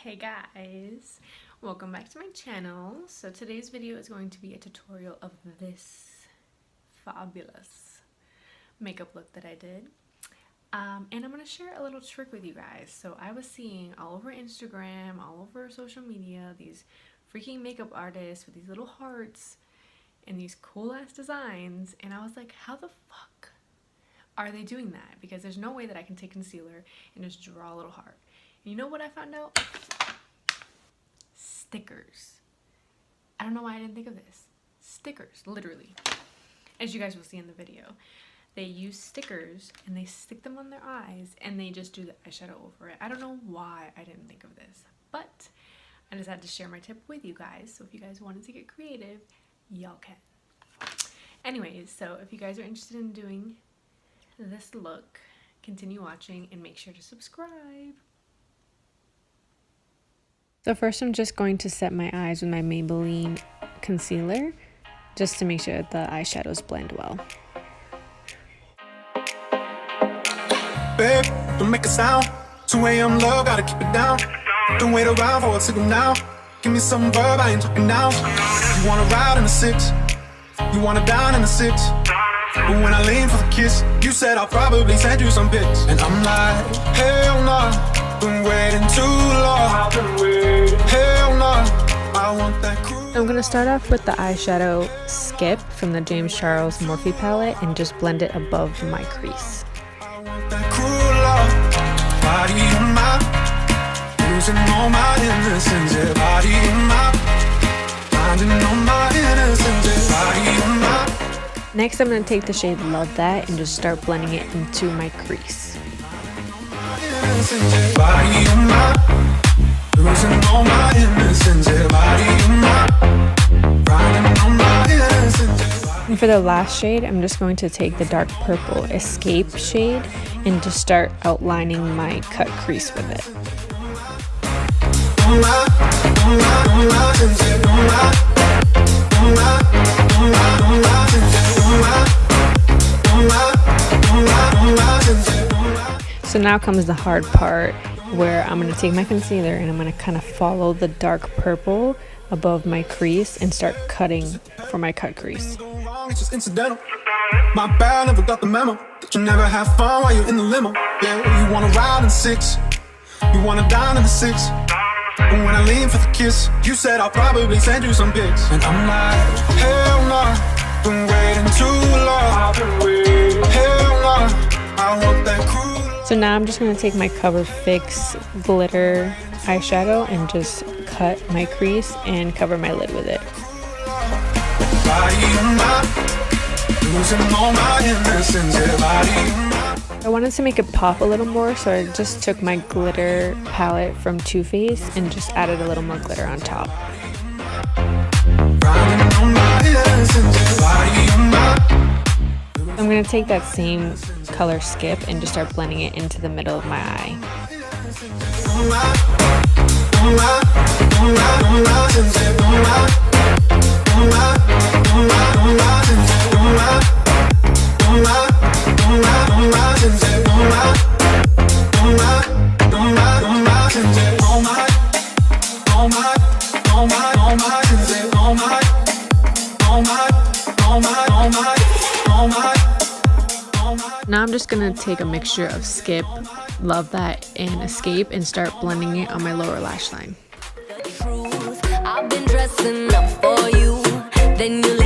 Hey guys, welcome back to my channel. So today's video is going to be a tutorial of this fabulous makeup look that I did. And I'm going to share a little trick with you guys. So I was seeing all over Instagram, all over social media, these freaking makeup artists with these little hearts and these cool ass designs, and I was like, how the fuck are they doing that? Because there's no way that I can take concealer and just draw a little heart. And you know what I found out? Stickers. I don't know why I didn't think of this. Stickers, literally. As you guys will see in the video. They use stickers and they stick them on their eyes and they just do the eyeshadow over it. I don't know why I didn't think of this, but I just had to share my tip with you guys. So if you guys wanted to get creative, y'all can. Anyways, so if you guys are interested in doing this look, continue watching and make sure to subscribe. So first I'm just going to set my eyes with my Maybelline concealer just to make sure that the eyeshadows blend well. Babe, don't make a sound. 2 a.m. love, gotta keep it down. Don't wait around for a signal now. Give me some verb, I ain't talking now. You wanna ride in the 6, you wanna dine in the 6. But when I lean for the kiss, you said I'll probably send you some pics. And I'm like, hell nah, been waiting too long. Hell nah, I want that cruise. I'm going to start off with the eyeshadow Skip from the James Charles Morphe palette and just blend it above my crease. I want that cruel love. Body in my, losing all my innocence. Yeah, body in my, finding all my innocence. Yeah, body in my. Next, I'm going to take the shade Love That and just start blending it into my crease. And for the last shade, I'm just going to take the dark purple Escape shade and just start outlining my cut crease with it. So now comes the hard part where I'm going to take my concealer and I'm going to kind of follow the dark purple above my crease and start cutting for my cut crease. It's just incidental. My bad, never got the memo that you never have fun while you're in the limo. Yeah, you wanna ride in the 6, you wanna dine in the 6. And when I lean for the kiss, you said I'll probably send you some pics. And I'm like, hell nah, been waiting too long. Hell nah, I want that cruise. So now I'm just going to take my Cover Fix glitter eyeshadow and just cut my crease and cover my lid with it. I wanted to make it pop a little more, so I just took my glitter palette from Too Faced and just added a little more glitter on top. I'm going to take that same color Skip and just start blending it into the middle of my eye. Now I'm just going to take a mixture of Skip, Love That, and Escape and start blending it on my lower lash line. I've been dressing up for you, then you